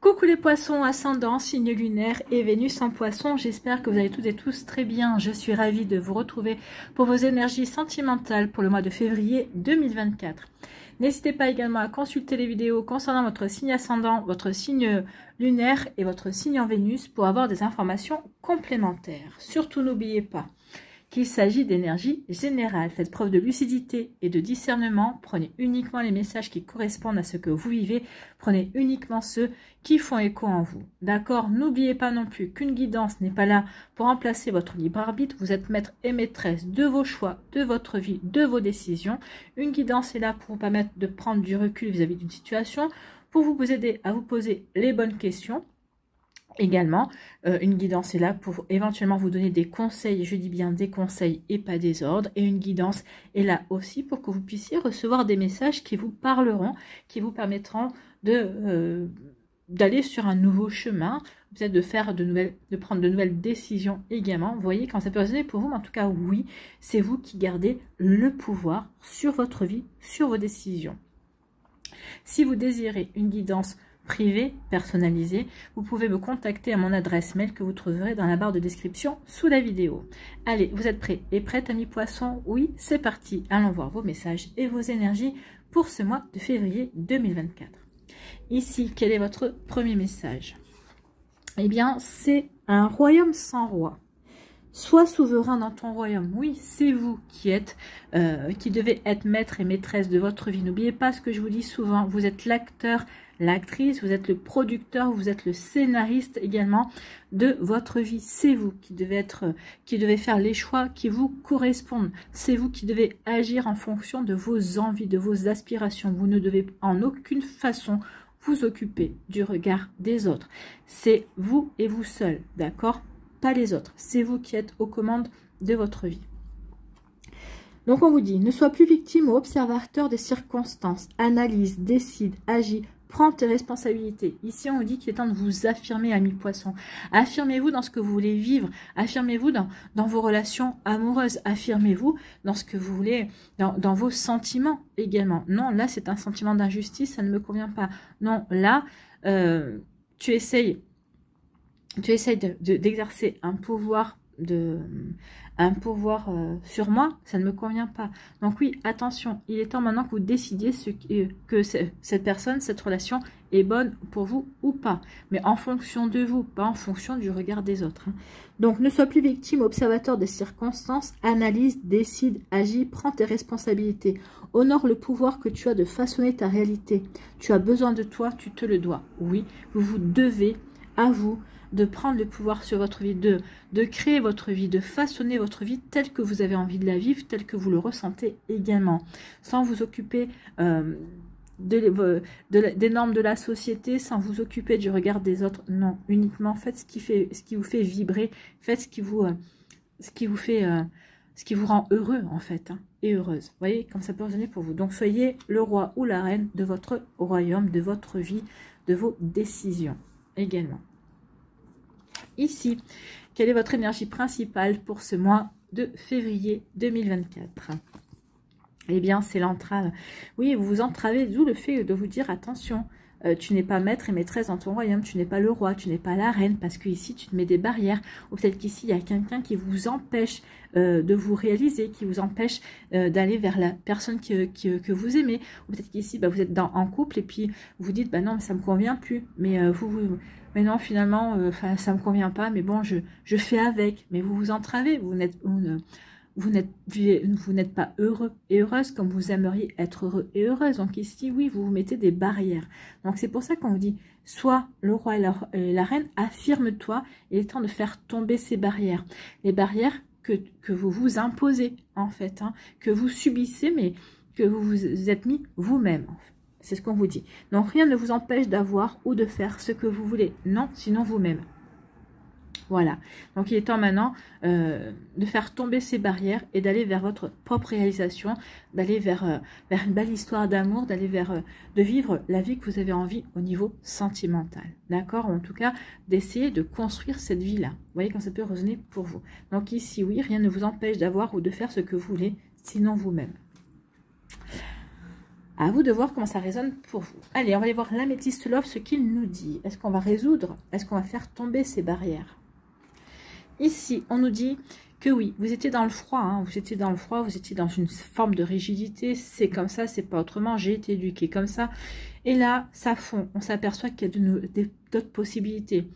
Coucou les poissons, ascendant, signe lunaire et Vénus en poisson, j'espère que vous allez toutes et tous très bien. Je suis ravie de vous retrouver pour vos énergies sentimentales pour le mois de février 2024. N'hésitez pas également à consulter les vidéos concernant votre signe ascendant, votre signe lunaire et votre signe en Vénus pour avoir des informations complémentaires. Surtout n'oubliez pas qu'il s'agit d'énergie générale. Faites preuve de lucidité et de discernement. Prenez uniquement les messages qui correspondent à ce que vous vivez. Prenez uniquement ceux qui font écho en vous. D'accord? N'oubliez pas non plus qu'une guidance n'est pas là pour remplacer votre libre arbitre. Vous êtes maître et maîtresse de vos choix, de votre vie, de vos décisions. Une guidance est là pour vous permettre de prendre du recul vis-à-vis d'une situation, pour vous aider à vous poser les bonnes questions. Également, une guidance est là pour éventuellement vous donner des conseils, je dis bien des conseils et pas des ordres. Et une guidance est là aussi pour que vous puissiez recevoir des messages qui vous parleront, qui vous permettront d'aller sur un nouveau chemin, peut-être de prendre de nouvelles décisions également. Vous voyez, quand ça peut résonner pour vous, mais en tout cas, oui, c'est vous qui gardez le pouvoir sur votre vie, sur vos décisions. Si vous désirez une guidance privé, personnalisé, vous pouvez me contacter à mon adresse mail que vous trouverez dans la barre de description sous la vidéo. Allez, vous êtes prêts et prêtes, amis poissons? Oui, c'est parti. Allons voir vos messages et vos énergies pour ce mois de février 2024. Ici, quel est votre premier message? Eh bien, c'est un royaume sans roi. Sois souverain dans ton royaume. Oui, c'est vous qui êtes, qui devez être maître et maîtresse de votre vie. N'oubliez pas ce que je vous dis souvent. Vous êtes l'acteur, l'actrice, vous êtes le producteur, vous êtes le scénariste également de votre vie. C'est vous qui devez faire les choix qui vous correspondent. C'est vous qui devez agir en fonction de vos envies, de vos aspirations. Vous ne devez en aucune façon vous occuper du regard des autres. C'est vous et vous seul, d'accord? Pas les autres. C'est vous qui êtes aux commandes de votre vie. Donc on vous dit, ne sois plus victime ou observateur des circonstances. Analyse, décide, agis, prends tes responsabilités. Ici on vous dit qu'il est temps de vous affirmer, amis poissons. Affirmez-vous dans ce que vous voulez vivre. Affirmez-vous dans vos relations amoureuses. Affirmez-vous dans ce que vous voulez, dans vos sentiments également. Non, là c'est un sentiment d'injustice, ça ne me convient pas. Non, là tu essayes d'exercer un pouvoir sur moi, ça ne me convient pas. Donc oui, attention, il est temps maintenant que vous décidiez que cette personne, cette relation est bonne pour vous ou pas. Mais en fonction de vous, pas en fonction du regard des autres. Donc ne sois plus victime, observateur des circonstances, analyse, décide, agis, prends tes responsabilités. Honore le pouvoir que tu as de façonner ta réalité. Tu as besoin de toi, tu te le dois. Oui, vous vous devez à vous de prendre le pouvoir sur votre vie, de créer votre vie, de façonner votre vie telle que vous avez envie de la vivre, telle que vous le ressentez également, sans vous occuper des normes de la société, sans vous occuper du regard des autres. Non, uniquement faites ce qui vous fait vibrer, faites ce qui vous rend heureux en fait, hein, et heureuse. Vous voyez, comme ça peut résonner pour vous. Donc soyez le roi ou la reine de votre royaume, de votre vie, de vos décisions également. Ici, quelle est votre énergie principale pour ce mois de février 2024? Eh bien, c'est l'entrave. Oui, vous vous entravez, d'où le fait de vous dire, attention, tu n'es pas maître et maîtresse dans ton royaume, tu n'es pas le roi, tu n'es pas la reine, parce que ici tu te mets des barrières, ou peut-être qu'ici il y a quelqu'un qui vous empêche de vous réaliser, qui vous empêche d'aller vers la personne que vous aimez, ou peut-être qu'ici vous êtes en couple et puis vous dites, bah non, mais ça me convient plus, mais mais non, finalement, ça me convient pas, mais bon, je fais avec, mais vous vous entravez, vous n'êtes pas heureux et heureuse comme vous aimeriez être heureux et heureuse. Donc ici, oui, vous vous mettez des barrières. Donc c'est pour ça qu'on vous dit, sois le roi et la reine, affirme-toi, il est temps de faire tomber ces barrières. Les barrières que vous vous imposez, en fait, hein, que vous subissez, mais que vous vous êtes mis vous-même, en fait. C'est ce qu'on vous dit. Donc rien ne vous empêche d'avoir ou de faire ce que vous voulez. Non, sinon vous-même. Voilà, donc il est temps maintenant de faire tomber ces barrières et d'aller vers votre propre réalisation, d'aller vers une belle histoire d'amour, d'aller de vivre la vie que vous avez envie au niveau sentimental, d'accord? Ou en tout cas, d'essayer de construire cette vie-là. Vous voyez quand ça peut résonner pour vous. Donc ici, oui, rien ne vous empêche d'avoir ou de faire ce que vous voulez, sinon vous-même. À vous de voir comment ça résonne pour vous. Allez, on va aller voir l'améthyste love, ce qu'il nous dit. Est-ce qu'on va résoudre? Est-ce qu'on va faire tomber ces barrières? Ici, on nous dit que oui, vous étiez dans le froid, hein, vous étiez dans le froid, vous étiez dans une forme de rigidité, c'est comme ça, c'est pas autrement, j'ai été éduquée comme ça. Et là, ça fond, on s'aperçoit qu'il y a d'autres possibilités.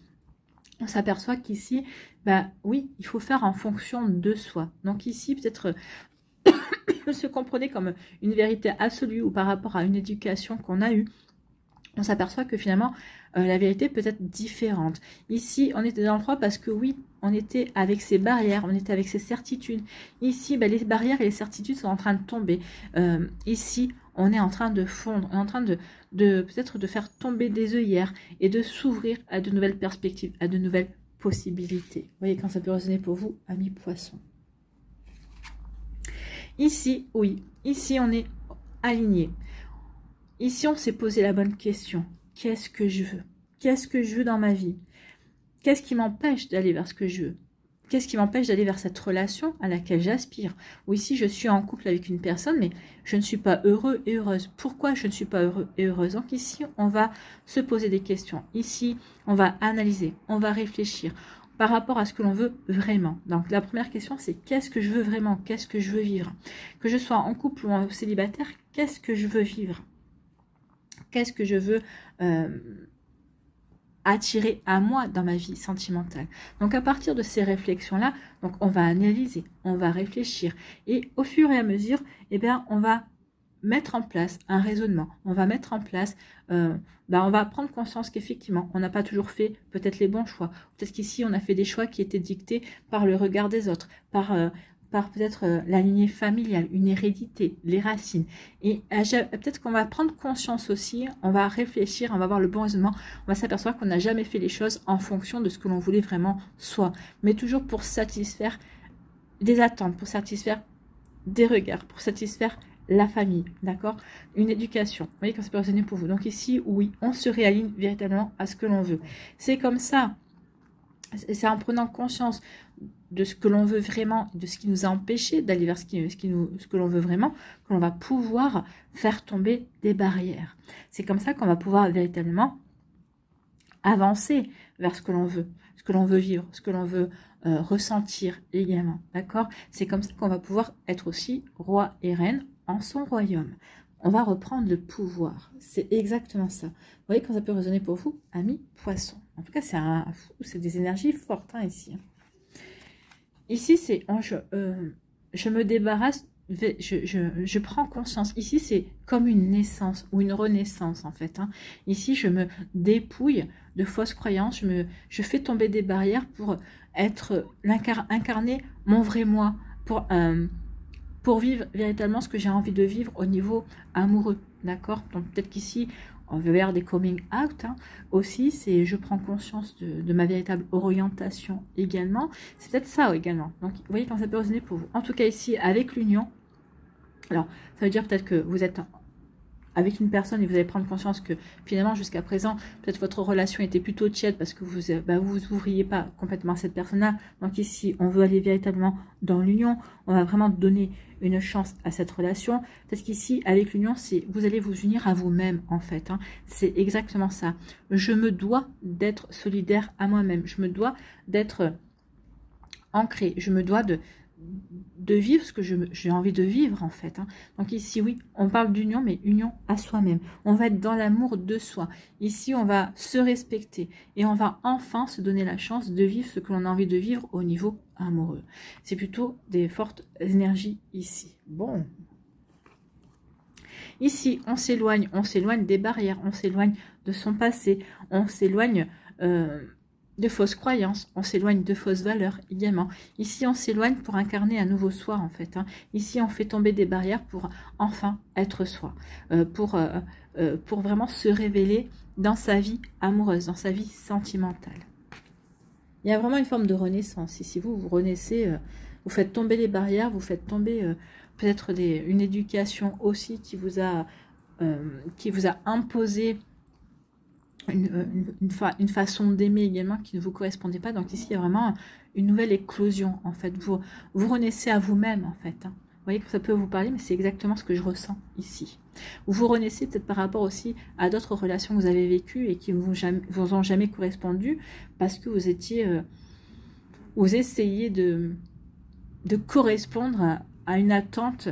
On s'aperçoit qu'ici, bah oui, il faut faire en fonction de soi. Donc ici, peut-être se comprenez comme une vérité absolue ou par rapport à une éducation qu'on a eue, on s'aperçoit que finalement, la vérité peut être différente. Ici, on était dans le froid parce que oui, on était avec ces barrières, on était avec ces certitudes. Ici, ben, les barrières et les certitudes sont en train de tomber. Ici, on est en train de fondre, on est en train de peut-être de faire tomber des œillères et de s'ouvrir à de nouvelles perspectives, à de nouvelles possibilités. Vous voyez quand ça peut résonner pour vous, amis poissons. Ici, oui, ici on est aligné. Ici, on s'est posé la bonne question. Qu'est-ce que je veux? Qu'est-ce que je veux dans ma vie? Qu'est-ce qui m'empêche d'aller vers ce que je veux? Qu'est-ce qui m'empêche d'aller vers cette relation à laquelle j'aspire? Ou ici, je suis en couple avec une personne, mais je ne suis pas heureux et heureuse. Pourquoi je ne suis pas heureux et heureuse? Donc ici, on va se poser des questions. Ici, on va analyser, on va réfléchir par rapport à ce que l'on veut vraiment. Donc la première question, c'est qu'est-ce que je veux vraiment? Qu'est-ce que je veux vivre? Que je sois en couple ou en célibataire, qu'est-ce que je veux vivre? Qu'est-ce que je veux attirer à moi dans ma vie sentimentale? Donc à partir de ces réflexions-là, donc on va analyser, on va réfléchir. Et au fur et à mesure, eh bien, on va mettre en place un raisonnement. On va mettre en place, on va prendre conscience qu'effectivement, on n'a pas toujours fait peut-être les bons choix. Peut-être qu'ici, on a fait des choix qui étaient dictés par le regard des autres, par peut-être la lignée familiale, une hérédité, les racines. Et peut-être qu'on va prendre conscience aussi, on va réfléchir, on va avoir le bon raisonnement, on va s'apercevoir qu'on n'a jamais fait les choses en fonction de ce que l'on voulait vraiment soi, mais toujours pour satisfaire des attentes, pour satisfaire des regards, pour satisfaire la famille, d'accord? Une éducation. Vous voyez quand ça peut résonner pour vous. Donc ici, oui, on se réaligne véritablement à ce que l'on veut. C'est comme ça. C'est en prenant conscience de ce que l'on veut vraiment, de ce qui nous a empêché d'aller vers ce que l'on veut vraiment, que l'on va pouvoir faire tomber des barrières. C'est comme ça qu'on va pouvoir véritablement avancer vers ce que l'on veut vivre, ce que l'on veut ressentir également, d'accord? C'est comme ça qu'on va pouvoir être aussi roi et reine en son royaume. On va reprendre le pouvoir. C'est exactement ça. Vous voyez quand ça peut résonner pour vous, amis poissons. En tout cas, c'est des énergies fortes hein, ici. Ici, c'est je me débarrasse, je prends conscience. Ici, c'est comme une naissance ou une renaissance en fait. Hein. Ici, je me dépouille de fausses croyances. Je fais tomber des barrières pour incarner mon vrai moi, pour vivre véritablement ce que j'ai envie de vivre au niveau amoureux, d'accord? Donc peut-être qu'ici, on veut vers des coming out, hein. Aussi, c'est je prends conscience de ma véritable orientation également. C'est peut-être ça également. Donc, vous voyez quand ça peut résonner pour vous. En tout cas, ici, avec l'union, alors, ça veut dire peut-être que vous êtes avec une personne et vous allez prendre conscience que finalement jusqu'à présent peut-être votre relation était plutôt tiède parce que vous ouvriez pas complètement à cette personne-là. Donc ici on veut aller véritablement dans l'union, on va vraiment donner une chance à cette relation. Parce qu'ici avec l'union c'est vous allez vous unir à vous-même en fait. Hein. C'est exactement ça. Je me dois d'être solidaire à moi-même. Je me dois d'être ancré. Je me dois de vivre ce que j'ai envie de vivre en fait. Hein. Donc ici oui, on parle d'union, mais union à soi-même. On va être dans l'amour de soi. Ici on va se respecter et on va enfin se donner la chance de vivre ce que l'on a envie de vivre au niveau amoureux. C'est plutôt des fortes énergies ici. Bon. Ici on s'éloigne des barrières, on s'éloigne de son passé, on s'éloigne de fausses croyances, on s'éloigne de fausses valeurs également. Ici, on s'éloigne pour incarner un nouveau soi, en fait. Hein. Ici, on fait tomber des barrières pour enfin être soi, pour vraiment se révéler dans sa vie amoureuse, dans sa vie sentimentale. Il y a vraiment une forme de renaissance. Ici, vous renaissez, vous faites tomber les barrières, vous faites tomber peut-être une éducation aussi qui vous a imposé une façon d'aimer également qui ne vous correspondait pas. Donc ici, il y a vraiment une nouvelle éclosion, en fait. Vous renaissez à vous-même, en fait. Hein. voyez que ça peut vous parler, mais c'est exactement ce que je ressens ici. Vous vous renaissez peut-être par rapport aussi à d'autres relations que vous avez vécues et qui ne vous ont jamais correspondu parce que vous étiez, vous essayez de correspondre à une attente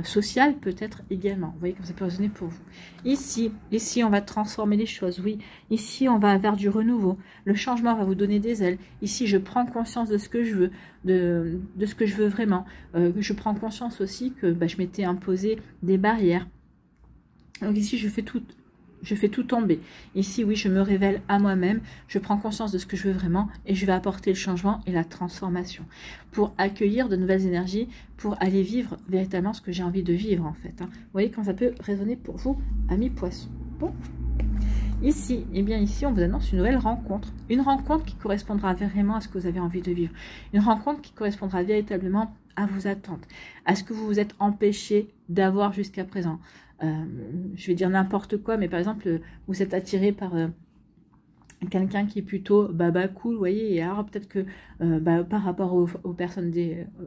sociale peut-être également. Vous voyez comme ça peut résonner pour vous. Ici, on va transformer les choses, oui. Ici, on va vers du renouveau. Le changement va vous donner des ailes. Ici, je prends conscience de ce que je veux, de ce que je veux vraiment. Je prends conscience aussi que je m'étais imposé des barrières. Donc ici, je fais tout tomber. Ici, oui, je me révèle à moi-même, je prends conscience de ce que je veux vraiment et je vais apporter le changement et la transformation pour accueillir de nouvelles énergies, pour aller vivre véritablement ce que j'ai envie de vivre en fait. Vous voyez quand ça peut résonner pour vous, amis poissons. Bon. Ici, eh bien ici, on vous annonce une nouvelle rencontre. Une rencontre qui correspondra vraiment à ce que vous avez envie de vivre. Une rencontre qui correspondra véritablement à vos attentes, à ce que vous vous êtes empêché d'avoir jusqu'à présent. Je vais dire n'importe quoi, mais par exemple, vous êtes attiré par quelqu'un qui est plutôt baba cool, vous voyez, et alors peut-être que par rapport aux personnes,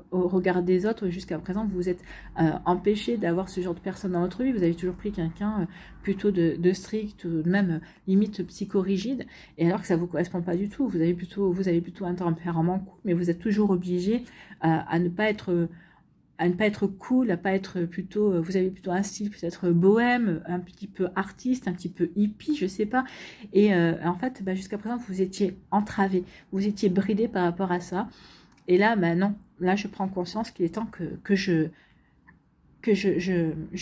au regard des autres, jusqu'à présent, vous vous êtes empêché d'avoir ce genre de personne dans votre vie, vous avez toujours pris quelqu'un plutôt de strict, ou même limite psychorigide, et alors que ça ne vous correspond pas du tout, vous avez plutôt un tempérament cool, mais vous êtes toujours obligé à ne pas être cool, à pas être plutôt, vous avez plutôt un style peut-être bohème, un petit peu artiste, un petit peu hippie, je sais pas. Et en fait, jusqu'à présent, vous étiez entravé, vous étiez bridé par rapport à ça. Et là, non, là, je prends conscience qu'il est temps que je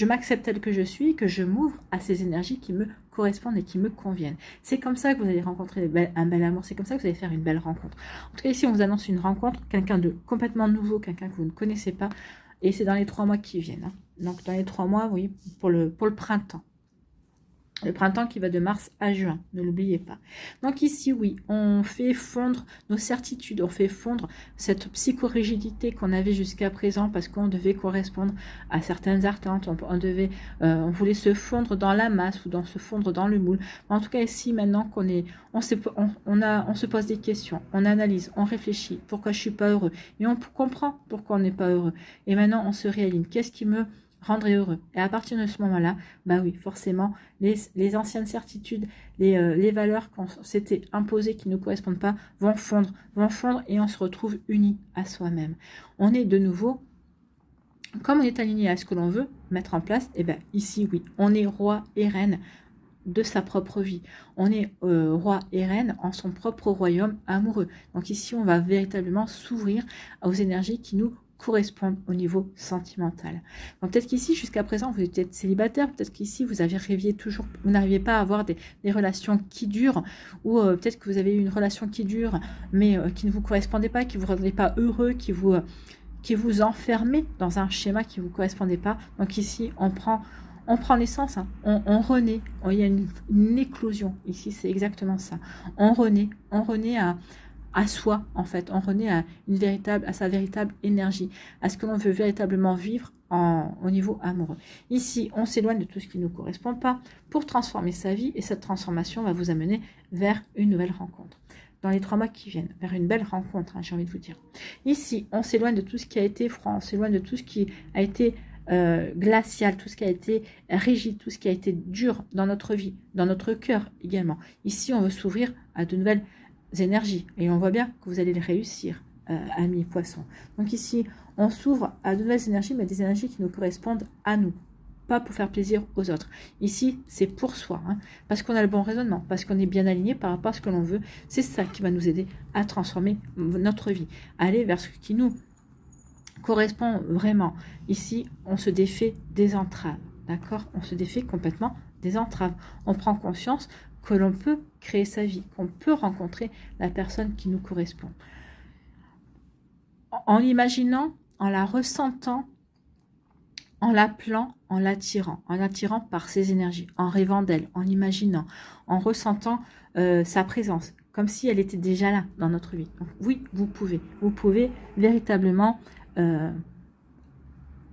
m'accepte tel que je suis, que je m'ouvre à ces énergies qui me correspondent et qui me conviennent. C'est comme ça que vous allez rencontrer un bel amour, c'est comme ça que vous allez faire une belle rencontre. En tout cas, ici, on vous annonce une rencontre, quelqu'un de complètement nouveau, quelqu'un que vous ne connaissez pas, et c'est dans les 3 mois qui viennent. Donc, dans les 3 mois, oui, pour le printemps. Le printemps qui va de mars à juin, ne l'oubliez pas. Donc ici, oui, on fait fondre nos certitudes, on fait fondre cette psychorigidité qu'on avait jusqu'à présent parce qu'on devait correspondre à certaines attentes, on voulait se fondre dans la masse ou se fondre dans le moule. En tout cas, ici, maintenant on se pose des questions, on analyse, on réfléchit, pourquoi je suis pas heureux, et on comprend pourquoi on n'est pas heureux. Et maintenant, on se réaligne. Qu'est-ce qui me rendrait heureux? Et à partir de ce moment-là, oui, forcément, les anciennes certitudes, les valeurs qu'on s'était imposées qui ne nous correspondent pas vont fondre et on se retrouve unis à soi-même. On est de nouveau, comme on est aligné à ce que l'on veut mettre en place, et ici, oui, on est roi et reine de sa propre vie. On est roi et reine en son propre royaume amoureux. Donc ici, on va véritablement s'ouvrir aux énergies qui nous correspondent au niveau sentimental. Donc peut-être qu'ici, jusqu'à présent, vous étiez célibataire, peut-être qu'ici, vous avez rêvé toujours, vous n'arrivez pas à avoir des relations qui durent, ou peut-être que vous avez eu une relation qui dure, mais qui ne vous correspondait pas, qui ne vous rendait pas heureux, qui vous enfermait dans un schéma qui ne vous correspondait pas. Donc ici, on prend naissance, on renaît, il y a une éclosion, ici c'est exactement ça, on renaît à soi, en fait, on renaît à sa véritable énergie, à ce que l'on veut véritablement vivre au niveau amoureux. Ici, on s'éloigne de tout ce qui ne nous correspond pas pour transformer sa vie, et cette transformation va vous amener vers une nouvelle rencontre. Dans les 3 mois qui viennent, vers une belle rencontre, j'ai envie de vous dire. Ici, on s'éloigne de tout ce qui a été froid, on s'éloigne de tout ce qui a été glacial, tout ce qui a été rigide, tout ce qui a été dur dans notre vie, dans notre cœur également. Ici, on veut s'ouvrir à de nouvelles énergies et on voit bien que vous allez les réussir, amis poissons. Donc ici, on s'ouvre à de nouvelles énergies, mais des énergies qui nous correspondent à nous, pas pour faire plaisir aux autres. Ici, c'est pour soi, parce qu'on a le bon raisonnement, parce qu'on est bien aligné par rapport à ce que l'on veut. C'est ça qui va nous aider à transformer notre vie, aller vers ce qui nous correspond vraiment. Ici, on se défait des entraves, d'accord? On se défait complètement des entraves. On prend conscience que l'on peut créer sa vie, qu'on peut rencontrer la personne qui nous correspond. En l'imaginant, en la ressentant, en l'appelant, en l'attirant par ses énergies, en rêvant d'elle, en l'imaginant, en ressentant sa présence, comme si elle était déjà là dans notre vie. Donc oui, vous pouvez véritablement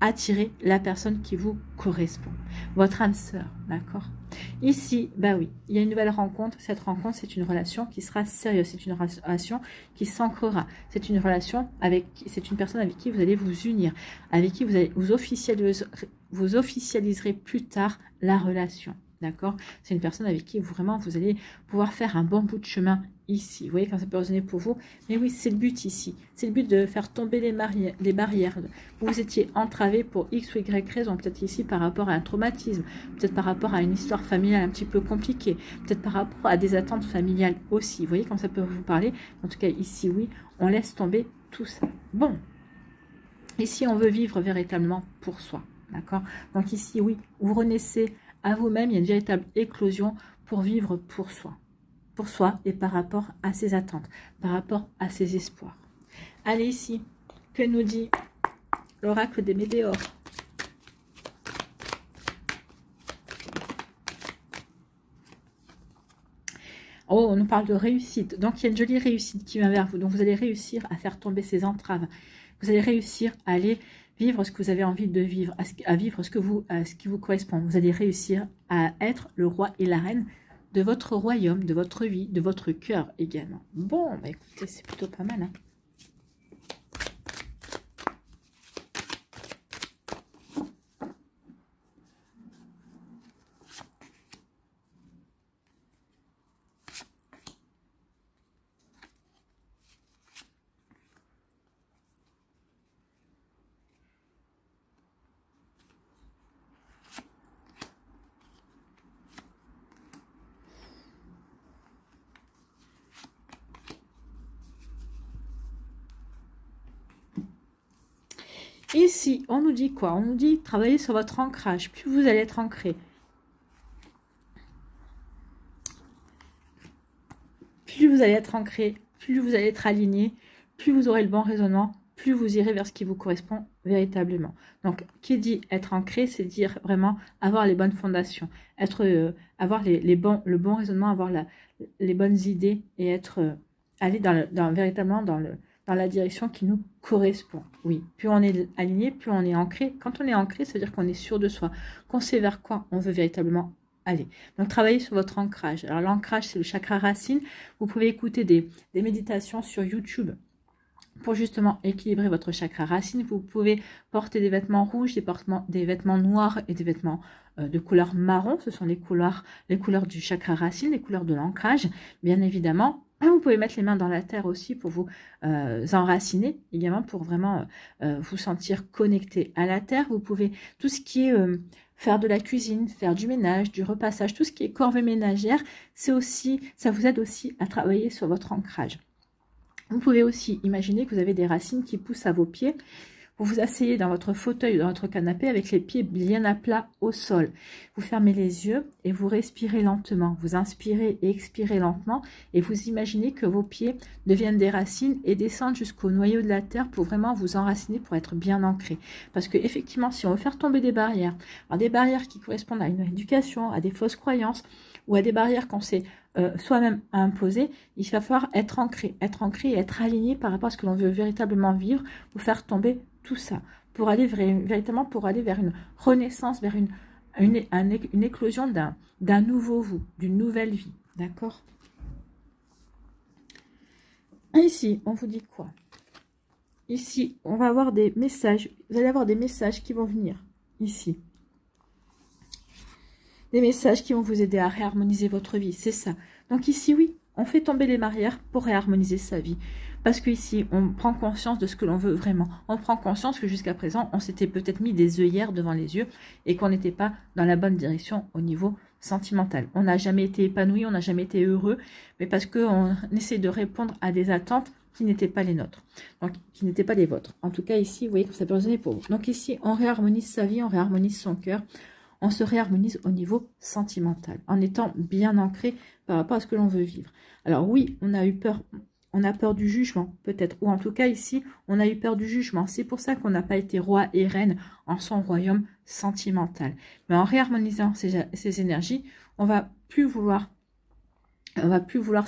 attirer la personne qui vous correspond, votre âme sœur, d'accord? Ici, bah oui, il y a une nouvelle rencontre. Cette rencontre, c'est une relation qui sera sérieuse, c'est une relation qui s'ancrera, c'est une relation c'est une personne avec qui vous allez vous unir, avec qui vous officialiserez plus tard la relation. D'accord? C'est une personne avec qui vraiment vous allez pouvoir faire un bon bout de chemin ici. Vous voyez quand ça peut résonner pour vous? Mais oui, c'est le but ici. C'est le but de faire tomber les barrières. Vous étiez entravé pour X ou Y raison. Peut-être ici par rapport à un traumatisme. Peut-être par rapport à une histoire familiale un petit peu compliquée. Peut-être par rapport à des attentes familiales aussi. Vous voyez quand ça peut vous parler? En tout cas, ici, oui, on laisse tomber tout ça. Bon. Ici, on veut vivre véritablement pour soi. D'accord? Donc ici, oui, vous renaissez à vous-même, il y a une véritable éclosion pour vivre pour soi. Pour soi et par rapport à ses attentes, par rapport à ses espoirs. Allez ici, que nous dit l'oracle des météores? Oh, on nous parle de réussite. Donc, il y a une jolie réussite qui vient vers vous. Donc, vous allez réussir à faire tomber ces entraves. Vous allez réussir à aller vivre ce que vous avez envie de vivre, à vivre ce qui vous correspond. Vous allez réussir à être le roi et la reine de votre royaume, de votre vie, de votre cœur également. Bon, bah écoutez, c'est plutôt pas mal, hein. Ici, on nous dit quoi? On nous dit travailler sur votre ancrage. Plus vous allez être ancré, plus vous allez être ancré, plus vous allez être aligné, plus vous aurez le bon raisonnement, plus vous irez vers ce qui vous correspond véritablement. Donc, qui dit être ancré, c'est dire vraiment avoir les bonnes fondations, avoir le bon raisonnement, avoir les bonnes idées et aller véritablement dans la direction qui nous correspond. Oui, plus on est aligné, plus on est ancré. Quand on est ancré, ça veut dire qu'on est sûr de soi, qu'on sait vers quoi on veut véritablement aller. Donc, travaillez sur votre ancrage. Alors, l'ancrage, c'est le chakra racine. Vous pouvez écouter des méditations sur YouTube pour justement équilibrer votre chakra racine. Vous pouvez porter des vêtements rouges, des vêtements noirs et des vêtements de couleur marron. Ce sont les couleurs du chakra racine, les couleurs de l'ancrage, bien évidemment. Vous pouvez mettre les mains dans la terre aussi pour vous enraciner, également pour vraiment vous sentir connecté à la terre. Vous pouvez, tout ce qui est faire de la cuisine, faire du ménage, du repassage, tout ce qui est corvée ménagère, ça vous aide aussi à travailler sur votre ancrage. Vous pouvez aussi imaginer que vous avez des racines qui poussent à vos pieds. Vous vous asseyez dans votre fauteuil ou dans votre canapé avec les pieds bien à plat au sol. Vous fermez les yeux et vous respirez lentement. Vous inspirez et expirez lentement et vous imaginez que vos pieds deviennent des racines et descendent jusqu'au noyau de la terre pour vraiment vous enraciner, pour être bien ancré. Parce que effectivement, si on veut faire tomber des barrières, alors des barrières qui correspondent à une éducation, à des fausses croyances ou à des barrières qu'on s'est soi-même imposer, il va falloir être ancré et être aligné par rapport à ce que l'on veut véritablement vivre, pour faire tomber tout ça, pour aller véritablement vers une renaissance, vers une éclosion d'un nouveau vous, d'une nouvelle vie, d'accord? Ici, on vous dit quoi? Ici, on va avoir des messages, vous allez avoir des messages qui vont venir, ici. Des messages qui vont vous aider à réharmoniser votre vie, c'est ça. Donc ici, oui, on fait tomber les barrières pour réharmoniser sa vie. Parce qu'ici, on prend conscience de ce que l'on veut vraiment. On prend conscience que jusqu'à présent, on s'était peut-être mis des œillères devant les yeux et qu'on n'était pas dans la bonne direction au niveau sentimental. On n'a jamais été épanoui, on n'a jamais été heureux, mais parce qu'on essaie de répondre à des attentes qui n'étaient pas les nôtres, donc qui n'étaient pas les vôtres. En tout cas, ici, vous voyez que ça peut résonner pour vous. Donc ici, on réharmonise sa vie, on réharmonise son cœur, on se réharmonise au niveau sentimental, en étant bien ancré par rapport à ce que l'on veut vivre. Alors oui, on a eu peur, on a peur du jugement, peut-être, ou en tout cas ici, on a eu peur du jugement. C'est pour ça qu'on n'a pas été roi et reine en son royaume sentimental. Mais en réharmonisant ces énergies, on va plus vouloir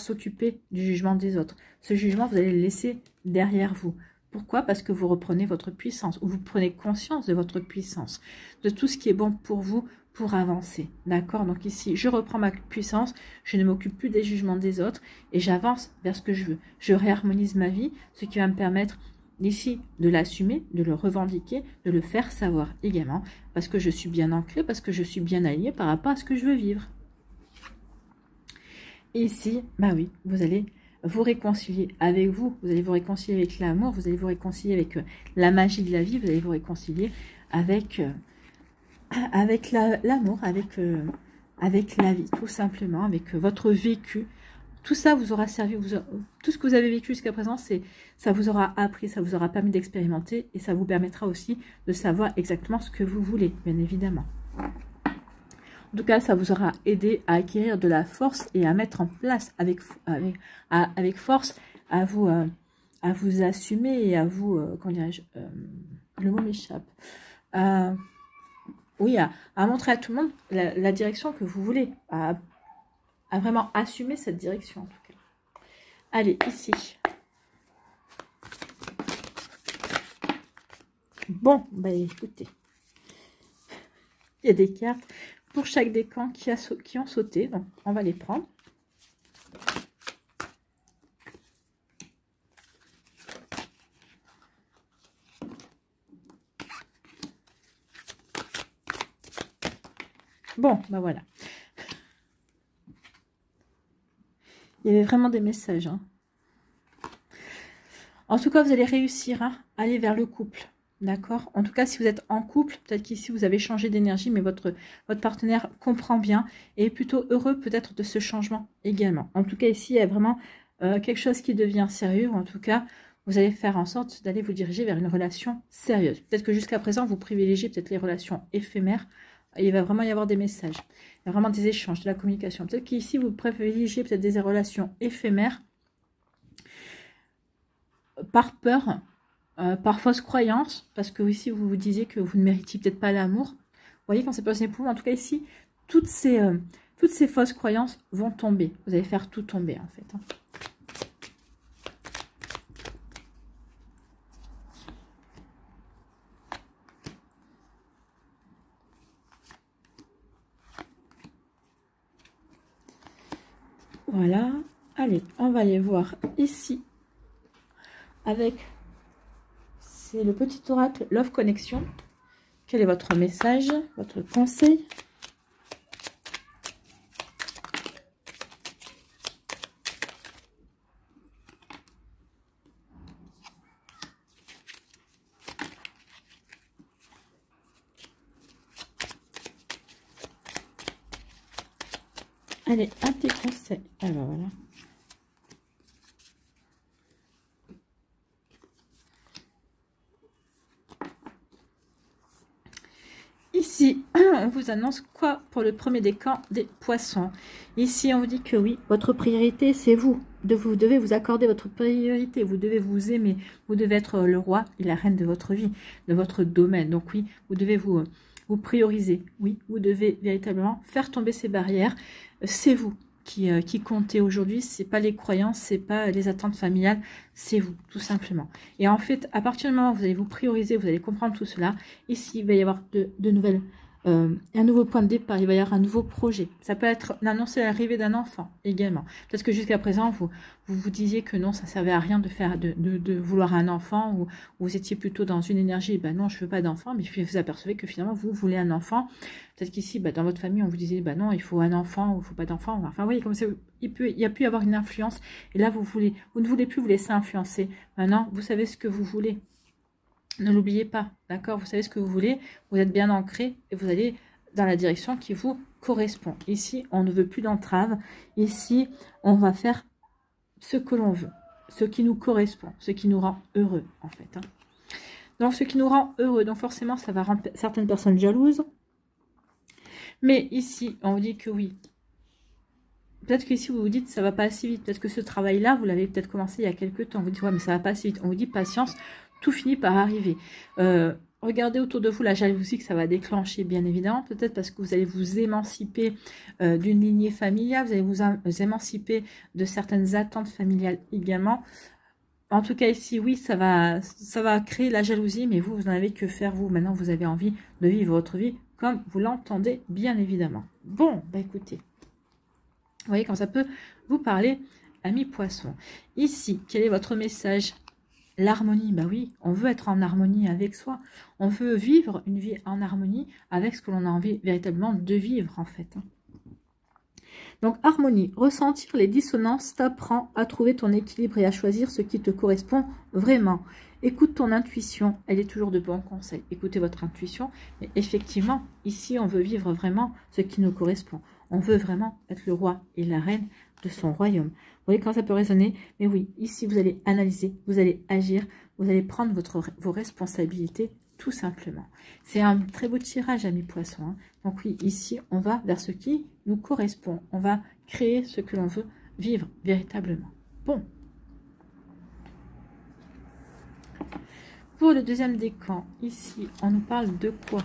s'occuper du jugement des autres. Ce jugement, vous allez le laisser derrière vous. Pourquoi? Parce que vous reprenez votre puissance, ou vous prenez conscience de votre puissance, de tout ce qui est bon pour vous, pour avancer. D'accord? Donc ici, je reprends ma puissance, je ne m'occupe plus des jugements des autres, et j'avance vers ce que je veux. Je réharmonise ma vie, ce qui va me permettre ici de l'assumer, de le revendiquer, de le faire savoir également, parce que je suis bien ancrée, parce que je suis bien alignée par rapport à ce que je veux vivre. Ici, bah oui, vous allez vous réconcilier avec vous, vous allez vous réconcilier avec l'amour, vous allez vous réconcilier avec la magie de la vie, vous allez vous réconcilier avec, avec l'amour, avec la vie, tout simplement, avec votre vécu. Tout ça vous aura servi, tout ce que vous avez vécu jusqu'à présent, ça vous aura appris, ça vous aura permis d'expérimenter et ça vous permettra aussi de savoir exactement ce que vous voulez, bien évidemment. En tout cas, ça vous aura aidé à acquérir de la force et à mettre en place avec force, à vous assumer et à vous, comment dirais-je, le mot m'échappe, oui, à montrer à tout le monde la direction que vous voulez, à vraiment assumer cette direction en tout cas. Allez, ici. Bon, bah écoutez, il y a des cartes pour chaque décan qui ont sauté, donc on va les prendre. Bon, bah voilà. Il y avait vraiment des messages. Hein. En tout cas, vous allez réussir à aller vers le couple. D'accord? En tout cas, si vous êtes en couple, peut-être qu'ici, vous avez changé d'énergie, mais votre partenaire comprend bien et est plutôt heureux peut-être de ce changement également. En tout cas, ici, il y a vraiment quelque chose qui devient sérieux. Ou en tout cas, vous allez faire en sorte d'aller vous diriger vers une relation sérieuse. Peut-être que jusqu'à présent, vous privilégiez peut-être les relations éphémères. Il va vraiment y avoir des messages. Il y a vraiment des échanges, de la communication. Peut-être qu'ici, vous privilégiez peut-être des relations éphémères par peur, par fausse croyance, parce que ici, vous vous disiez que vous ne méritiez peut-être pas l'amour. Vous voyez, quand c'est pas pour vous, en tout cas ici, toutes ces fausses croyances vont tomber. Vous allez faire tout tomber, en fait. Hein. Voilà. Allez, on va aller voir ici avec, c'est le petit oracle Love Connection. Quel est votre message, votre conseil? Allez, un petit conseil. Alors voilà. Ici, on vous annonce quoi pour le premier décan des poissons? Ici, on vous dit que oui, votre priorité, c'est vous. Vous devez vous accorder votre priorité. Vous devez vous aimer. Vous devez être le roi et la reine de votre vie, de votre domaine. Donc oui, vous devez vous prioriser. Oui, vous devez véritablement faire tomber ces barrières. C'est vous qui comptez aujourd'hui. C'est pas les croyances, c'est pas les attentes familiales, c'est vous, tout simplement. Et en fait, à partir du moment où vous allez vous prioriser, vous allez comprendre tout cela. Ici, il va y avoir de nouvelles, un nouveau point de départ, il va y avoir un nouveau projet. Ça peut être l'annoncer l'arrivée d'un enfant également. Parce que jusqu'à présent, vous disiez que non, ça servait à rien de vouloir un enfant, ou vous étiez plutôt dans une énergie, ben non, je veux pas d'enfant, mais vous apercevez que finalement, vous voulez un enfant. Peut-être qu'ici, dans votre famille, on vous disait, non, il faut un enfant, ou il faut pas d'enfant. Enfin, oui, comme ça, il y a pu y avoir une influence. Et là, vous ne voulez plus vous laisser influencer. Maintenant, vous savez ce que vous voulez. Ne l'oubliez pas, d'accord? Vous savez ce que vous voulez, vous êtes bien ancré et vous allez dans la direction qui vous correspond. Ici, on ne veut plus d'entrave. Ici, on va faire ce que l'on veut, ce qui nous correspond, ce qui nous rend heureux, en fait. Hein. Donc, ce qui nous rend heureux, donc forcément, ça va rendre certaines personnes jalouses. Mais ici, on vous dit que oui. Peut-être qu'ici, vous vous dites, ça va pas assez vite. Peut-être que ce travail-là, vous l'avez peut-être commencé il y a quelques temps. On vous dit, ouais, mais ça va pas assez vite. On vous dit, patience. Tout finit par arriver. Regardez autour de vous la jalousie que ça va déclencher, bien évidemment. Peut-être parce que vous allez vous émanciper d'une lignée familiale. Vous allez vous émanciper de certaines attentes familiales également. En tout cas, ici, oui, ça va créer la jalousie, mais vous n'en avez que faire, vous. Maintenant, vous avez envie de vivre votre vie comme vous l'entendez, bien évidemment. Bon, bah écoutez, vous voyez quand ça peut vous parler, amis poissons. Ici, quel est votre message? L'harmonie, bah oui, on veut être en harmonie avec soi. On veut vivre une vie en harmonie avec ce que l'on a envie véritablement de vivre, en fait. Donc, harmonie, ressentir les dissonances t'apprend à trouver ton équilibre et à choisir ce qui te correspond vraiment. Écoute ton intuition, elle est toujours de bons conseils. Écoutez votre intuition. Mais effectivement, ici, on veut vivre vraiment ce qui nous correspond. On veut vraiment être le roi et la reine de son royaume. Vous voyez quand ça peut résonner? Mais oui, ici, vous allez analyser, vous allez agir, vous allez prendre vos responsabilités, tout simplement. C'est un très beau tirage, amis poissons. Hein. Donc oui, ici, on va vers ce qui nous correspond. On va créer ce que l'on veut vivre véritablement. Bon. Pour le deuxième décan, ici, on nous parle de quoi?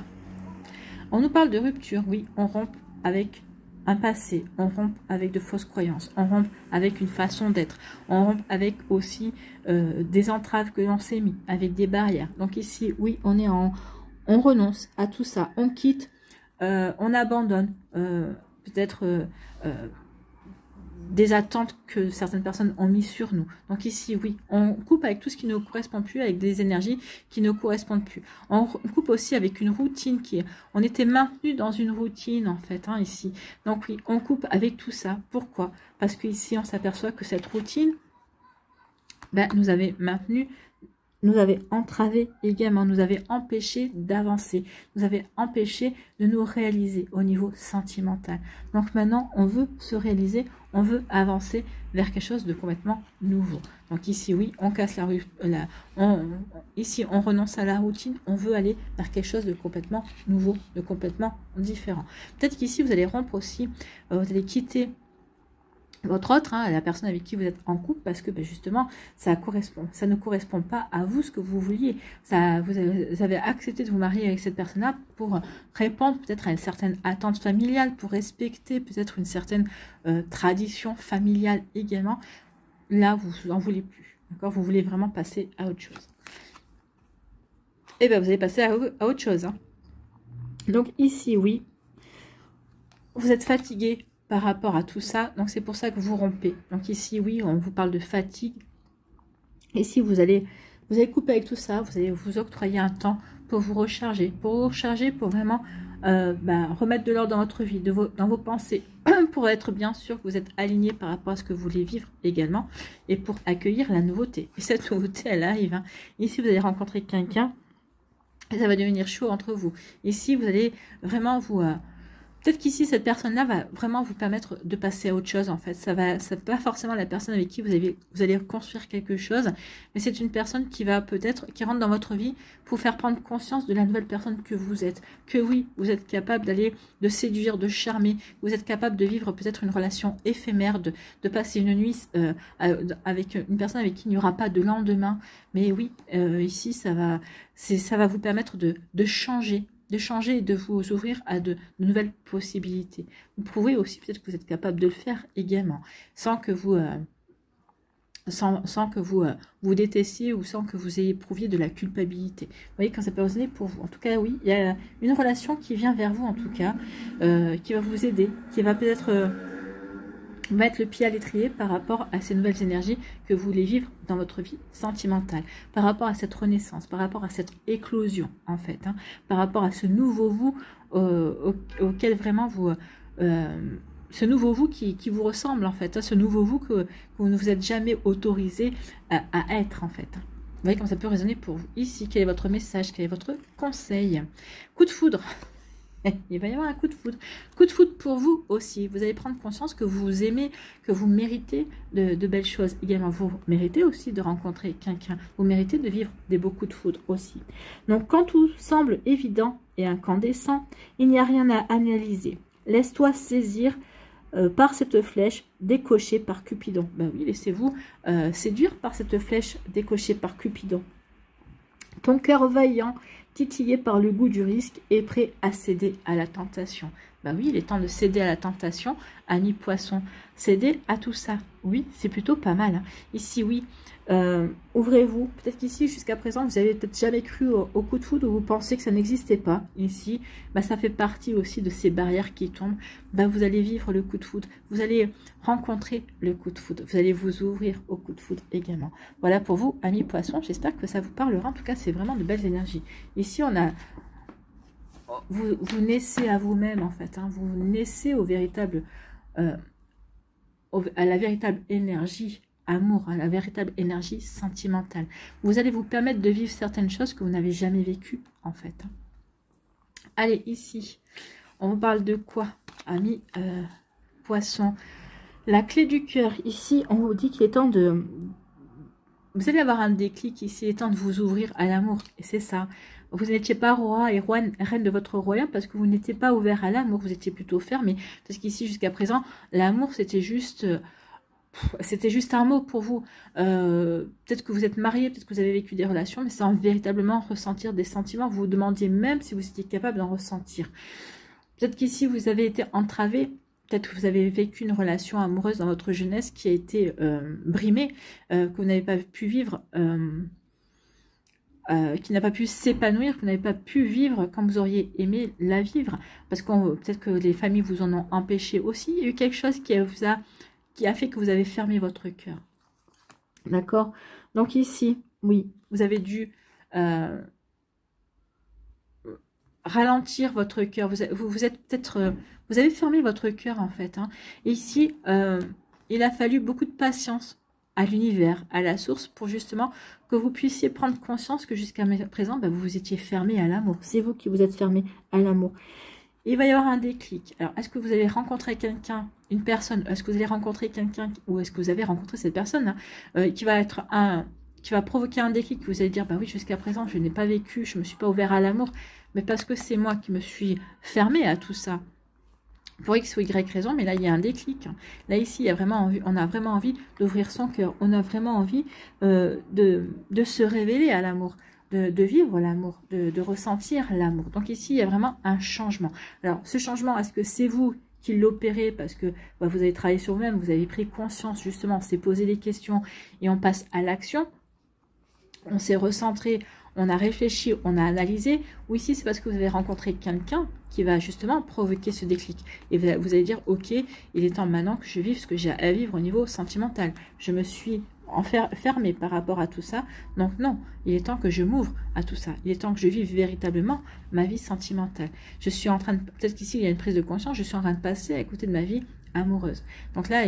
On nous parle de rupture. Oui, on rompt avec un passé, on rompt avec de fausses croyances, on rompt avec une façon d'être, on rompt avec aussi des entraves que l'on s'est mis, avec des barrières. Donc ici, oui, on renonce à tout ça, on quitte, on abandonne peut-être des attentes que certaines personnes ont mis sur nous. Donc ici, oui, on coupe avec tout ce qui ne correspond plus, avec des énergies qui ne correspondent plus. On coupe aussi avec une routine on était maintenu dans une routine, en fait, hein, ici. Donc oui, on coupe avec tout ça. Pourquoi? Parce qu'ici, on s'aperçoit que cette routine nous avait maintenu, nous avait entravé également, nous avait empêché d'avancer, nous avait empêché de nous réaliser au niveau sentimental. Donc maintenant, on veut se réaliser, on veut avancer vers quelque chose de complètement nouveau. Donc ici, oui, on casse ici, on renonce à la routine, on veut aller vers quelque chose de complètement nouveau, de complètement différent. Peut-être qu'ici, vous allez rompre aussi, vous allez quitter votre autre, hein, la personne avec qui vous êtes en couple, parce que justement, ça ne correspond pas à vous ce que vous vouliez. Vous avez accepté de vous marier avec cette personne-là pour répondre peut-être à une certaine attente familiale, pour respecter peut-être une certaine tradition familiale également. Là, vous n'en voulez plus. D'accord? Vous voulez vraiment passer à autre chose. Et bien, vous allez passer à autre chose. Hein. Donc ici, oui, vous êtes fatigué par rapport à tout ça, donc c'est pour ça que vous rompez. Donc ici, oui, on vous parle de fatigue. Et si vous allez couper avec tout ça, vous allez vous octroyer un temps pour vous recharger, pour vraiment remettre de l'ordre dans votre vie, dans vos pensées, pour être bien sûr que vous êtes aligné par rapport à ce que vous voulez vivre également, et pour accueillir la nouveauté. Et cette nouveauté, elle arrive. Hein. Ici, vous allez rencontrer quelqu'un, et ça va devenir chaud entre vous. Ici, vous allez vraiment vous... Peut-être qu'ici, cette personne-là va vraiment vous permettre de passer à autre chose, en fait. C'est pas forcément la personne avec qui vous allez construire quelque chose, mais c'est une personne qui rentre dans votre vie pour faire prendre conscience de la nouvelle personne que vous êtes. Que oui, vous êtes capable de séduire, de charmer, vous êtes capable de vivre peut-être une relation éphémère, de passer une nuit avec une personne avec qui il n'y aura pas de lendemain. Mais oui, ici, ça va vous permettre de changer et de vous ouvrir à de nouvelles possibilités. Vous pouvez aussi, peut-être que vous êtes capable de le faire également, sans que vous vous détestiez ou sans que vous éprouviez de la culpabilité. Vous voyez, quand ça peut résonner pour vous. En tout cas, oui, il y a une relation qui vient vers vous, en tout cas, qui va vous aider, qui va peut-être... mettre le pied à l'étrier par rapport à ces nouvelles énergies que vous voulez vivre dans votre vie sentimentale, par rapport à cette renaissance, par rapport à cette éclosion, en fait, hein, par rapport à ce nouveau vous auquel vraiment vous... ce nouveau vous qui vous ressemble, en fait, hein, ce nouveau vous que vous ne vous êtes jamais autorisé à être, en fait. Vous voyez comme ça peut résonner pour vous. Ici, quel est votre message, quel est votre conseil? Coup de foudre. Il va y avoir un coup de foudre. Coup de foudre pour vous aussi. Vous allez prendre conscience que vous aimez, que vous méritez de belles choses. Également, vous méritez aussi de rencontrer quelqu'un. Vous méritez de vivre des beaux coups de foudre aussi. Donc, quand tout semble évident et incandescent, il n'y a rien à analyser. Laisse-toi saisir par cette flèche décochée par Cupidon. Ben oui, laissez-vous séduire par cette flèche décochée par Cupidon. Ton cœur vaillant, titillé par le goût du risque, est prêt à céder à la tentation. Bah oui, il est temps de céder à la tentation, ami poisson. Céder à tout ça. Oui, c'est plutôt pas mal. Hein. Ici, oui. Ouvrez-vous. Peut-être qu'ici, jusqu'à présent, vous avez peut-être jamais cru au coup de foudre ou vous pensez que ça n'existait pas. Ici, bah, ça fait partie aussi de ces barrières qui tombent. Bah, vous allez vivre le coup de foudre. Vous allez rencontrer le coup de foudre. Vous allez vous ouvrir au coup de foudre également. Voilà pour vous, amis poissons. J'espère que ça vous parlera. En tout cas, c'est vraiment de belles énergies. Ici, on a... Vous naissez à vous-même, en fait. Hein. Vous naissez au véritable... à la véritable énergie amour, à la véritable énergie sentimentale. Vous allez vous permettre de vivre certaines choses que vous n'avez jamais vécues, en fait. Allez, ici, on vous parle de quoi, amis poissons? La clé du cœur, ici, on vous dit qu'il est temps de... Vous allez avoir un déclic ici, il est temps de vous ouvrir à l'amour, et c'est ça. Vous n'étiez pas roi et reine de votre royaume parce que vous n'étiez pas ouvert à l'amour, vous étiez plutôt fermé. Parce qu'ici, jusqu'à présent, l'amour, c'était juste un mot pour vous. Peut-être que vous êtes marié, peut-être que vous avez vécu des relations, mais sans véritablement ressentir des sentiments. Vous vous demandiez même si vous étiez capable d'en ressentir. Peut-être qu'ici, vous avez été entravé. Peut-être que vous avez vécu une relation amoureuse dans votre jeunesse qui a été brimée, que vous n'avez pas pu vivre, qui n'a pas pu s'épanouir, que vous n'avez pas pu vivre comme vous auriez aimé la vivre. Parce que peut-être que les familles vous en ont empêché aussi. Il y a eu quelque chose qui a fait que vous avez fermé votre cœur. D'accord? Donc ici, oui, vous avez dû ralentir votre cœur. Vous êtes peut-être... vous avez fermé votre cœur, en fait. Hein. Et ici, il a fallu beaucoup de patience à l'univers, à la source, pour justement que vous puissiez prendre conscience que jusqu'à présent, bah, vous vous étiez fermé à l'amour. C'est vous qui vous êtes fermé à l'amour. Il va y avoir un déclic. Alors, est-ce que vous allez rencontrer quelqu'un, une personne, est-ce que vous allez rencontrer quelqu'un, ou est-ce que vous avez rencontré cette personne hein, qui va provoquer un déclic, vous allez dire, bah oui, jusqu'à présent, je n'ai pas vécu, je ne me suis pas ouvert à l'amour, mais parce que c'est moi qui me suis fermé à tout ça. Pour X ou Y raison, mais là, il y a un déclic. Là, ici, on a vraiment envie d'ouvrir son cœur. On a vraiment envie de se révéler à l'amour, de vivre l'amour, de ressentir l'amour. Donc ici, il y a vraiment un changement. Alors, ce changement, est-ce que c'est vous qui l'opérez parce que bah, vous avez travaillé sur vous-même, vous avez pris conscience, justement, on s'est posé des questions et on passe à l'action. On s'est recentré, on a réfléchi, on a analysé, ou ici c'est parce que vous avez rencontré quelqu'un qui va justement provoquer ce déclic. Et vous allez dire, ok, il est temps maintenant que je vive ce que j'ai à vivre au niveau sentimental. Je me suis fermée par rapport à tout ça, donc non, il est temps que je m'ouvre à tout ça. Il est temps que je vive véritablement ma vie sentimentale. Je suis en train de, peut-être qu'ici il y a une prise de conscience, je suis en train de passer à côté de ma vie amoureuse. Donc là,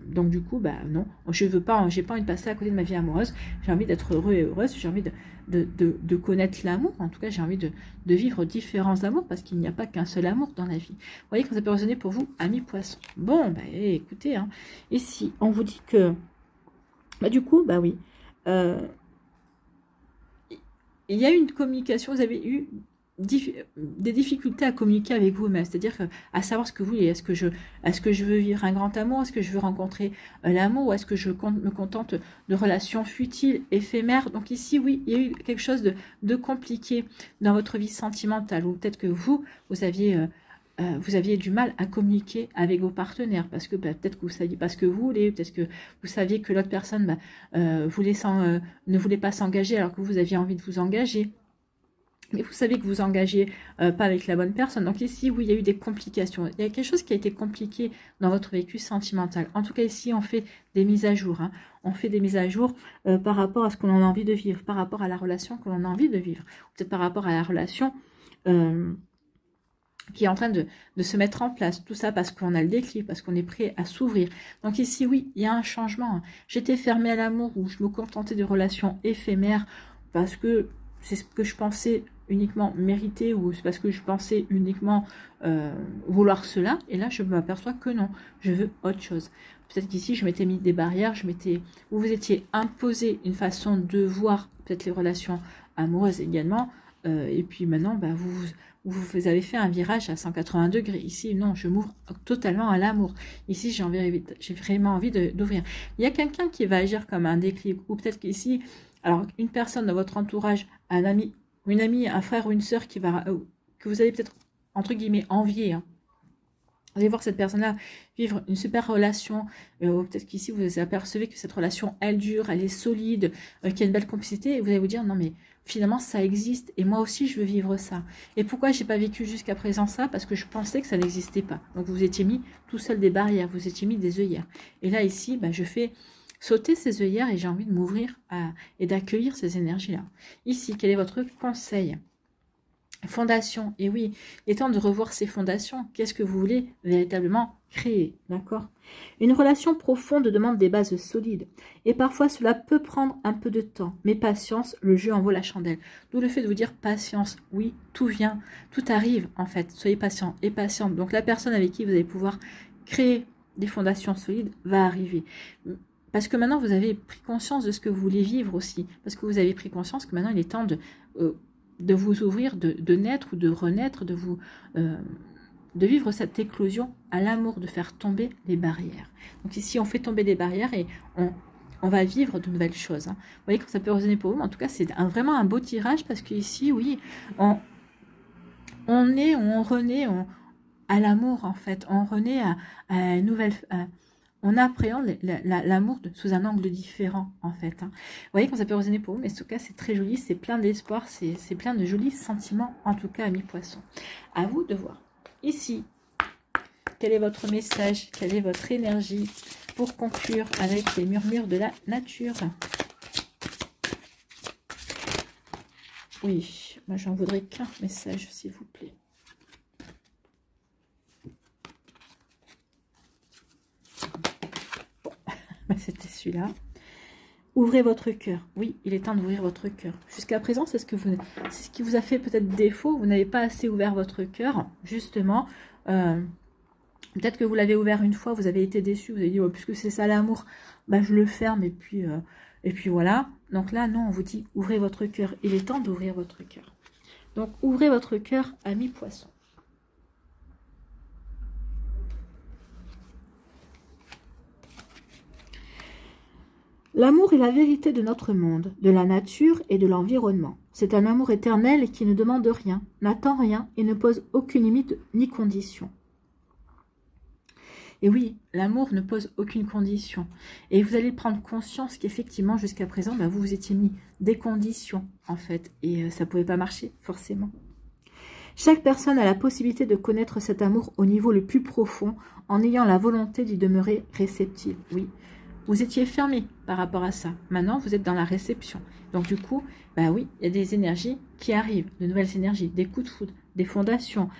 donc du coup, bah non, j'ai pas envie de passer à côté de ma vie amoureuse. J'ai envie d'être heureux et heureuse. J'ai envie de connaître l'amour. En tout cas, j'ai envie de vivre différents amours parce qu'il n'y a pas qu'un seul amour dans la vie. Vous voyez quand ça peut résonner pour vous, amis poissons. Bon, bah écoutez, hein, ici, on vous dit que, bah du coup, bah oui, il y a eu une communication. Vous avez eu des difficultés à communiquer avec vous-même, c'est-à-dire à savoir ce que vous voulez. Est-ce que je veux vivre un grand amour? Est-ce que je veux rencontrer l'amour? Ou est-ce que je me contente de relations futiles, éphémères? Donc ici, oui, il y a eu quelque chose de compliqué dans votre vie sentimentale, ou peut-être que vous aviez du mal à communiquer avec vos partenaires, parce que peut-être que vous ne saviez pas ce que vous voulez, peut-être que vous saviez que l'autre personne ne voulait pas s'engager alors que vous aviez envie de vous engager. Mais vous savez que vous engagez pas avec la bonne personne. Donc ici, oui, il y a eu des complications. Il y a quelque chose qui a été compliqué dans votre vécu sentimental. En tout cas, ici, on fait des mises à jour. Hein. On fait des mises à jour par rapport à ce que l'on a envie de vivre, par rapport à la relation que l'on a envie de vivre. Peut-être par rapport à la relation qui est en train de se mettre en place. Tout ça parce qu'on a le déclic, parce qu'on est prêt à s'ouvrir. Donc ici, oui, il y a un changement. J'étais fermée à l'amour ou je me contentais de relations éphémères parce que c'est ce que je pensais uniquement mériter ou c'est parce que je pensais uniquement vouloir cela. Et là, je m'aperçois que non, je veux autre chose. Peut-être qu'ici, je m'étais mis des barrières, vous étiez imposé une façon de voir peut-être les relations amoureuses également. Et puis maintenant, bah, vous avez fait un virage à 180 degrés. Ici, non, je m'ouvre totalement à l'amour. Ici, j'ai vraiment envie d'ouvrir. Il y a quelqu'un qui va agir comme un déclic. Ou peut-être qu'ici, alors une personne dans votre entourage, un ami, une amie, un frère ou une sœur que vous allez peut-être, entre guillemets, envier. Hein. Vous allez voir cette personne-là vivre une super relation. Peut-être qu'ici, vous apercevez que cette relation, elle dure, elle est solide, qu'il y a une belle complicité. Et vous allez vous dire, non mais finalement, ça existe. Et moi aussi, je veux vivre ça. Et pourquoi j'ai pas vécu jusqu'à présent ça? Parce que je pensais que ça n'existait pas. Donc, vous étiez mis tout seul des barrières. Vous étiez mis des œillères. Et là, ici, je fais sauter ces œillères et j'ai envie de m'ouvrir et d'accueillir ces énergies-là. Ici, quel est votre conseil? Fondation, et oui, il est temps de revoir ces fondations. Qu'est-ce que vous voulez véritablement créer, d'accord? Une relation profonde demande des bases solides, et parfois cela peut prendre un peu de temps, mais patience, le jeu en vaut la chandelle. D'où le fait de vous dire patience, oui, tout vient, tout arrive en fait, soyez patient et patiente. Donc la personne avec qui vous allez pouvoir créer des fondations solides va arriver. Parce que maintenant vous avez pris conscience de ce que vous voulez vivre aussi, parce que vous avez pris conscience que maintenant il est temps de vous ouvrir, de naître ou de renaître, de vivre cette éclosion à l'amour, de faire tomber les barrières. Donc ici, on fait tomber des barrières et on va vivre de nouvelles choses. Hein. Vous voyez que ça peut résonner pour vous, mais en tout cas, c'est vraiment un beau tirage parce qu'ici, oui, on renaît à l'amour, en fait. On renaît à une nouvelle... on appréhende l'amour sous un angle différent, en fait. Hein. Vous voyez quand ça peut résonner pour vous, mais en tout cas, c'est très joli, c'est plein d'espoir, c'est plein de jolis sentiments, en tout cas, amis poissons. À vous de voir. Ici, quel est votre message? Quelle est votre énergie pour conclure avec les murmures de la nature? Oui, moi, j'en voudrais qu'un message, s'il vous plaît. C'était celui-là. Ouvrez votre cœur. Oui, il est temps d'ouvrir votre cœur. Jusqu'à présent, c'est ce qui vous a fait peut-être défaut. Vous n'avez pas assez ouvert votre cœur, justement. Peut-être que vous l'avez ouvert une fois, vous avez été déçu. Vous avez dit, oh, puisque c'est ça l'amour, je le ferme et puis voilà. Donc là, non, on vous dit, ouvrez votre cœur. Il est temps d'ouvrir votre cœur. Donc, ouvrez votre cœur, amis poissons. L'amour est la vérité de notre monde, de la nature et de l'environnement. C'est un amour éternel qui ne demande rien, n'attend rien et ne pose aucune limite ni condition. Et oui, l'amour ne pose aucune condition. Et vous allez prendre conscience qu'effectivement, jusqu'à présent, vous vous étiez mis des conditions, en fait. Et ça ne pouvait pas marcher, forcément. Chaque personne a la possibilité de connaître cet amour au niveau le plus profond, en ayant la volonté d'y demeurer réceptive. Oui. Vous étiez fermé par rapport à ça. Maintenant, vous êtes dans la réception. Donc, du coup, oui, il y a des énergies qui arrivent, de nouvelles énergies, des coups de foudre, des fondations,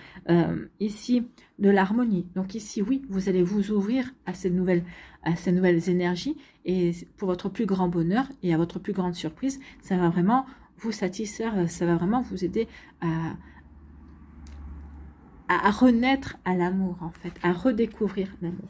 ici, de l'harmonie. Donc, ici, oui, vous allez vous ouvrir à ces nouvelles énergies. Et pour votre plus grand bonheur et à votre plus grande surprise, ça va vraiment vous satisfaire, ça va vraiment vous aider à renaître à l'amour, en fait, à redécouvrir l'amour.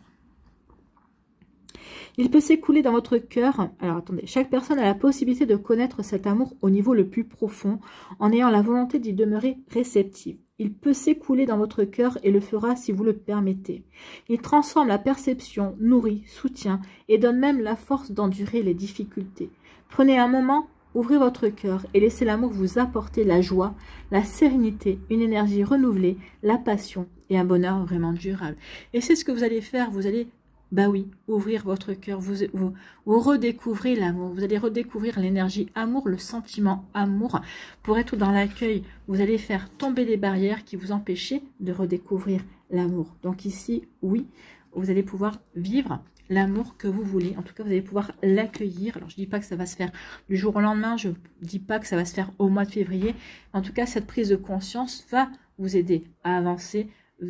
Il peut s'écouler dans votre cœur. Alors attendez, chaque personne a la possibilité de connaître cet amour au niveau le plus profond en ayant la volonté d'y demeurer réceptive. Il peut s'écouler dans votre cœur et le fera si vous le permettez. Il transforme la perception, nourrit, soutient et donne même la force d'endurer les difficultés. Prenez un moment, ouvrez votre cœur et laissez l'amour vous apporter la joie, la sérénité, une énergie renouvelée, la passion et un bonheur vraiment durable. Et c'est ce que vous allez faire, vous allez oui, ouvrir votre cœur, vous redécouvrez l'amour, vous allez redécouvrir l'énergie amour, le sentiment amour. Pour être dans l'accueil, vous allez faire tomber les barrières qui vous empêchaient de redécouvrir l'amour. Donc ici, oui, vous allez pouvoir vivre l'amour que vous voulez. En tout cas, vous allez pouvoir l'accueillir. Alors, je ne dis pas que ça va se faire du jour au lendemain, je ne dis pas que ça va se faire au mois de février. En tout cas, cette prise de conscience va vous aider à avancer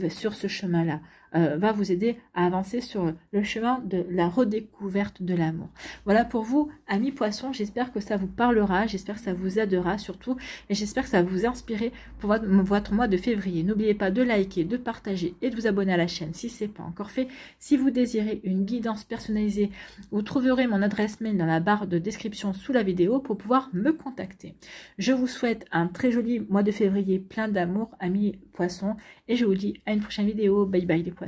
sur ce chemin-là. Va vous aider à avancer sur le chemin de la redécouverte de l'amour. Voilà pour vous, amis poissons, j'espère que ça vous parlera, j'espère que ça vous aidera surtout, et j'espère que ça va vous inspirer pour votre mois de février. N'oubliez pas de liker, de partager et de vous abonner à la chaîne si ce n'est pas encore fait. Si vous désirez une guidance personnalisée, vous trouverez mon adresse mail dans la barre de description sous la vidéo pour pouvoir me contacter. Je vous souhaite un très joli mois de février plein d'amour, amis poissons, et je vous dis à une prochaine vidéo. Bye bye les poissons.